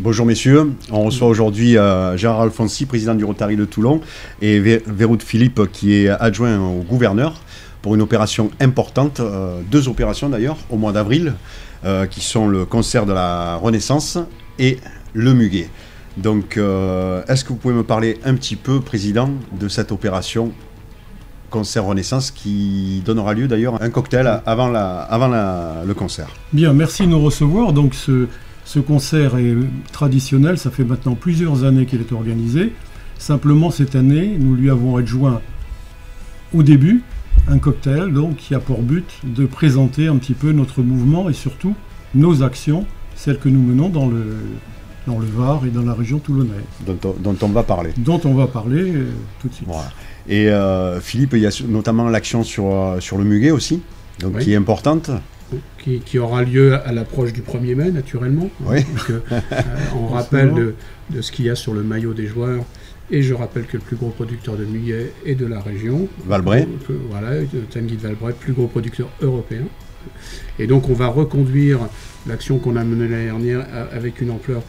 Bonjour messieurs, on reçoit aujourd'hui Gérard Alfonsi, président du Rotary de Toulon, et Véroute Philippe qui est adjoint au gouverneur pour une opération importante, deux opérations d'ailleurs, au mois d'avril, qui sont le concert de la Renaissance et le Muguet. Donc est-ce que vous pouvez me parler un petit peu, président, de cette opération concert Renaissance qui donnera lieu d'ailleurs à un cocktail avant le concert? Bien, merci de nous recevoir. Donc ce concert est traditionnel, ça fait maintenant plusieurs années qu'il est organisé. Simplement cette année, nous lui avons adjoint au début un cocktail donc, qui a pour but de présenter un petit peu notre mouvement et surtout nos actions, celles que nous menons dans le Var et dans la région toulonnaise. Dont on va parler. Dont on va parler tout de suite. Voilà. Et Philippe, il y a notamment l'action sur le Muguet aussi, donc oui, qui est importante. Qui aura lieu à l'approche du 1er mai, naturellement. Oui. Donc, on rappelle de ce qu'il y a sur le maillot des joueurs. Et je rappelle que le plus gros producteur de muguet est de la région. Valbray. Voilà, Tanguy de Valbray, plus gros producteur européen. Et donc on va reconduire l'action qu'on a menée l'année dernière avec une ampleur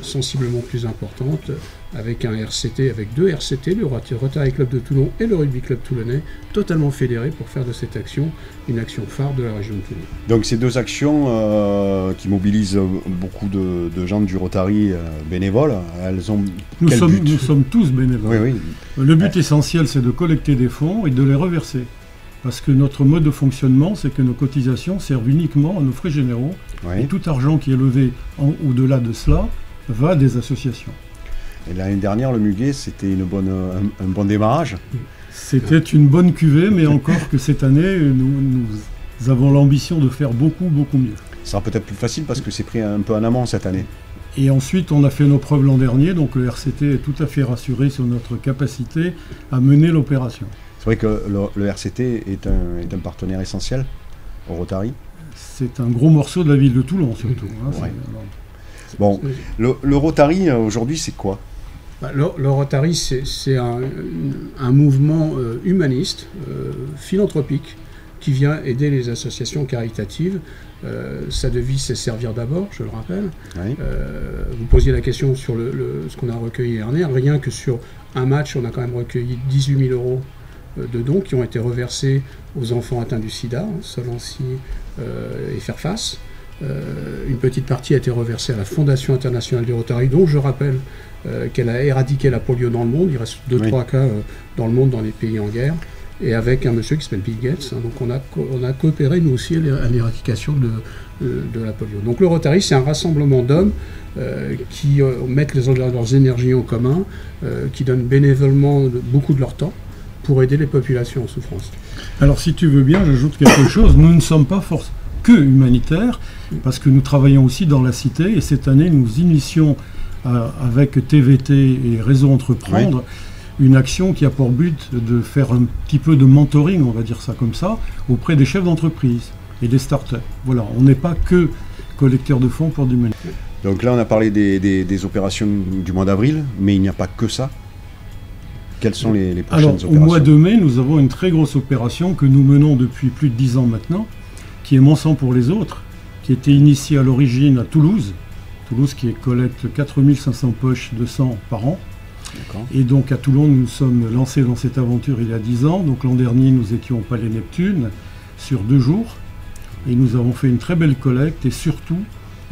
sensiblement plus importante, avec un RCT, avec deux RCT, le Rotary Club de Toulon et le Rugby Club Toulonnais, totalement fédérés pour faire de cette action une action phare de la région de Toulon. Donc ces deux actions qui mobilisent beaucoup de gens du Rotary bénévoles, elles ont Nous sommes tous bénévoles. Oui, oui. Le but essentiel, c'est de collecter des fonds et de les reverser. Parce que notre mode de fonctionnement, c'est que nos cotisations servent uniquement à nos frais généraux. Oui. Et tout argent qui est levé au-delà de cela va à des associations. Et l'année dernière, le Muguet, c'était un bon démarrage. C'était une bonne cuvée, mais encore que cette année, nous avons l'ambition de faire beaucoup mieux. Ça sera peut-être plus facile parce que c'est pris un peu en amont cette année. Et ensuite, on a fait nos preuves l'an dernier, donc le RCT est tout à fait rassuré sur notre capacité à mener l'opération. C'est vrai que le RCT est un partenaire essentiel au Rotary. C'est un gros morceau de la ville de Toulon, surtout. Hein, ouais. Bon, le Rotary, aujourd'hui, c'est quoi? Le Rotary, c'est un mouvement humaniste, philanthropique, qui vient aider les associations caritatives. Sa devise, c'est servir d'abord, je le rappelle. Oui. Vous posiez la question sur ce qu'on a recueilli dernière. Rien que sur un match, on a quand même recueilli 18 000 € de dons qui ont été reversés aux enfants atteints du sida, Solancy et Faire Face. Une petite partie a été reversée à la Fondation internationale du Rotary, dont je rappelle qu'elle a éradiqué la polio dans le monde. Il reste 2-3 cas dans le monde, dans les pays en guerre, et avec un monsieur qui s'appelle Bill Gates. Donc on a coopéré nous aussi à l'éradication de la polio. Donc le Rotary, c'est un rassemblement d'hommes qui mettent leurs énergies en commun, qui donnent bénévolement beaucoup de leur temps pour aider les populations en souffrance. Alors si tu veux bien, j'ajoute quelque chose. Nous ne sommes pas que humanitaires, parce que nous travaillons aussi dans la cité, et cette année nous initions avec TVT et Réseau Entreprendre une action qui a pour but de faire un petit peu de mentoring, on va dire ça comme ça, auprès des chefs d'entreprise et des startups. Voilà, on n'est pas que collecteur de fonds pour du humanitaire. Donc là on a parlé des opérations du mois d'avril, mais il n'y a pas que ça. Quelles sont les prochaines opérations? Au mois de mai, nous avons une très grosse opération que nous menons depuis plus de 10 ans maintenant, qui est Mon sang pour les autres, qui était initiée à l'origine à Toulouse. Toulouse qui collecte 4500 poches de sang par an. Et donc à Toulon, nous nous sommes lancés dans cette aventure il y a 10 ans. Donc l'an dernier, nous étions au Palais Neptune sur 2 jours. Et nous avons fait une très belle collecte et surtout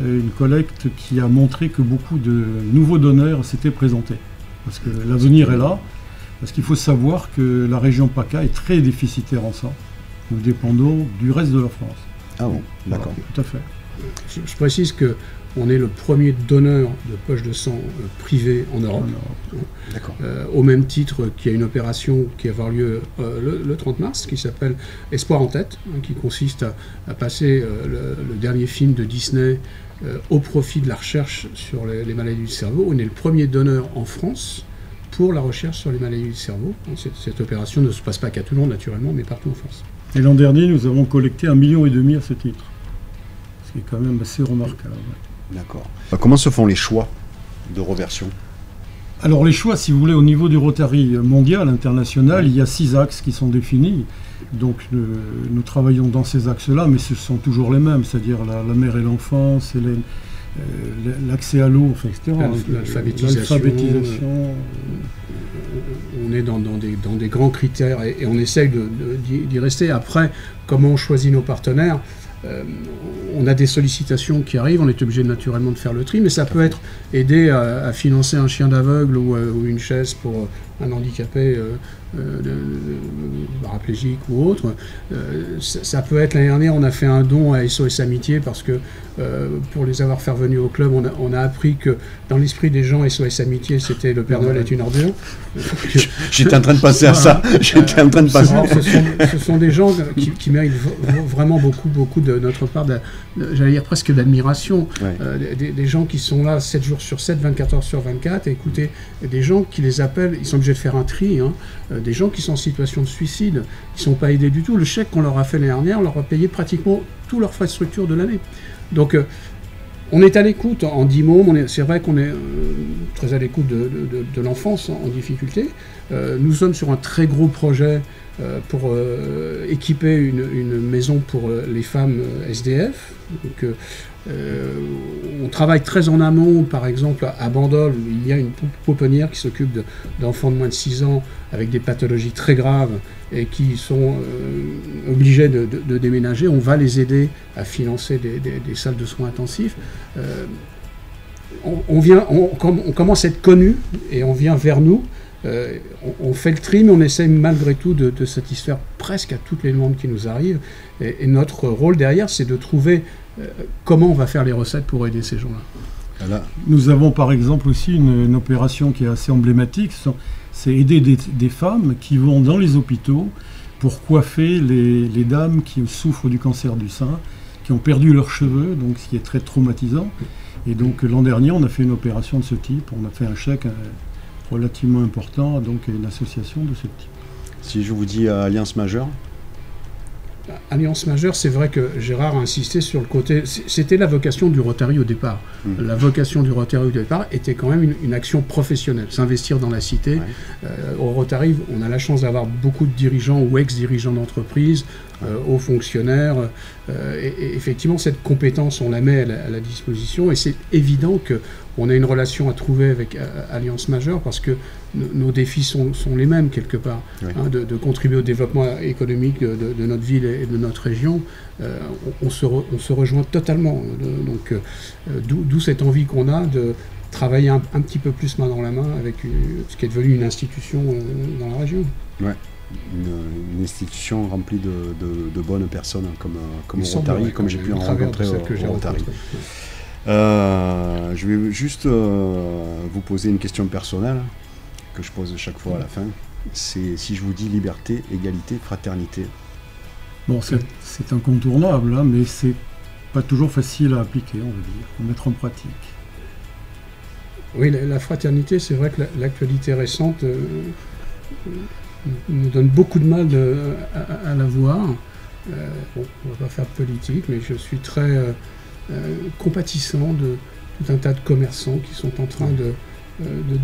une collecte qui a montré que beaucoup de nouveaux donneurs s'étaient présentés. Parce que l'avenir est là. Parce qu'il faut savoir que la région PACA est très déficitaire en sang. Nous dépendons du reste de la France. Ah bon, d'accord. Voilà, tout à fait. Je précise qu'on est le premier donneur de poches de sang privé en Europe. D'accord. Au même titre qu'il y a une opération qui va avoir lieu le 30 mars, qui s'appelle Espoir en tête, qui consiste à passer le dernier film de Disney au profit de la recherche sur les maladies du cerveau. On est le premier donneur en France pour la recherche sur les maladies du cerveau. Cette opération ne se passe pas qu'à Toulon, naturellement, mais partout en France. Et l'an dernier, nous avons collecté 1,5 million à ce titre. Ce qui est quand même assez remarquable. D'accord. Comment se font les choix de reversion? Alors les choix, si vous voulez, au niveau du Rotary mondial, international, il y a 6 axes qui sont définis. Donc nous travaillons dans ces axes-là, mais ce sont toujours les mêmes, c'est-à-dire la mère et l'enfance, l'accès à l'eau, enfin, etc. L'alphabétisation. On est dans des grands critères et on essaye d'y rester. Après, comment on choisit nos partenaires? On a des sollicitations qui arrivent, on est obligé naturellement de faire le tri, mais ça peut être aider à financer un chien d'aveugle ou une chaise pour un handicapé paraplégique ou autre. Ça peut être, l'année dernière, on a fait un don à SOS Amitié parce que pour les avoir fait venir au club, on a appris que dans l'esprit des gens, SOS Amitié, c'était le Père Noël est une ordure. J'étais en train de passer à ça. J'étais en train de passer. Ce sont des gens qui méritent vraiment beaucoup de notre part, j'allais dire presque d'admiration. Ouais. Des gens qui sont là 7 jours sur 7, 24 heures sur 24, et écoutez, des gens qui les appellent, ils sont obligés de faire un tri, hein, des gens qui sont en situation de suicide, qui ne sont pas aidés du tout. Le chèque qu'on leur a fait l'année dernière, on leur a payé pratiquement tous leurs frais de structure de l'année. Donc, on est à l'écoute en 10 mots, c'est vrai qu'on est très à l'écoute de l'enfance en difficulté. Nous sommes sur un très gros projet pour équiper une maison pour les femmes SDF. Donc, on travaille très en amont, par exemple à Bandol, où il y a une pouponnière qui s'occupe d'enfants de moins de 6 ans avec des pathologies très graves et qui sont obligés de déménager. On va les aider à financer des salles de soins intensifs. On commence à être connus et on vient vers nous. On fait le tri, mais on essaie malgré tout de satisfaire presque à toutes les demandes qui nous arrivent. Et notre rôle derrière, c'est de trouver comment on va faire les recettes pour aider ces gens-là. Voilà. Nous avons par exemple aussi une opération qui est assez emblématique, c'est aider des femmes qui vont dans les hôpitaux pour coiffer les dames qui souffrent du cancer du sein, qui ont perdu leurs cheveux, donc ce qui est très traumatisant. Et donc l'an dernier, on a fait une opération de ce type, on a fait un chèque relativement important, donc une association de ce type. Si je vous dis Alliance Majeure? Alliance Majeure, c'est vrai que Gérard a insisté sur le côté... C'était la vocation du Rotary au départ. La vocation du Rotary au départ était quand même une action professionnelle, s'investir dans la cité. Ouais. Au Rotary, on a la chance d'avoir beaucoup de dirigeants ou ex-dirigeants d'entreprise, hauts fonctionnaires. Et effectivement, cette compétence, on la met à la disposition. Et c'est évident qu'on a une relation à trouver avec Alliance Majeure parce que nos défis sont les mêmes quelque part. Oui. Hein, de contribuer au développement économique de notre ville et de notre région. On se rejoint totalement. D'où cette envie qu'on a de travailler un petit peu plus main dans la main avec ce qui est devenu une institution dans la région. Ouais. Une institution remplie de bonnes personnes comme au Rotary, comme j'ai pu en rencontrer au Rotary. Je vais juste vous poser une question personnelle que je pose chaque fois à la fin. C'est si je vous dis liberté, égalité, fraternité. Bon, c'est incontournable, hein, mais c'est pas toujours facile à appliquer, on va dire, à mettre en pratique. Oui, la fraternité, c'est vrai que l'actualité récente nous donne beaucoup de mal à la voir. Bon, on ne va pas faire de politique, mais je suis très compatissant de tout un tas de commerçants qui sont en train de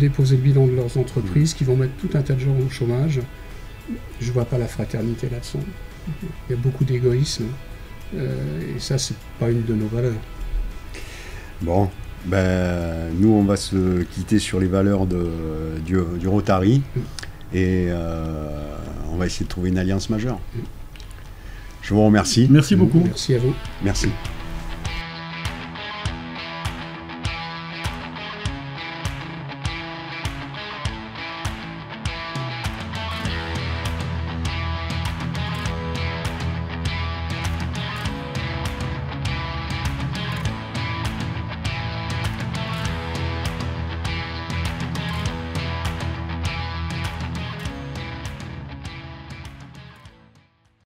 déposer le bilan de leurs entreprises, qui vont mettre tout un tas de gens au chômage. Je ne vois pas la fraternité là-dessus. Il y a beaucoup d'égoïsme, et ça, c'est pas une de nos valeurs. Bon, nous, on va se quitter sur les valeurs du Rotary, et on va essayer de trouver une alliance majeure. Je vous remercie. Merci beaucoup. Merci à vous. Merci.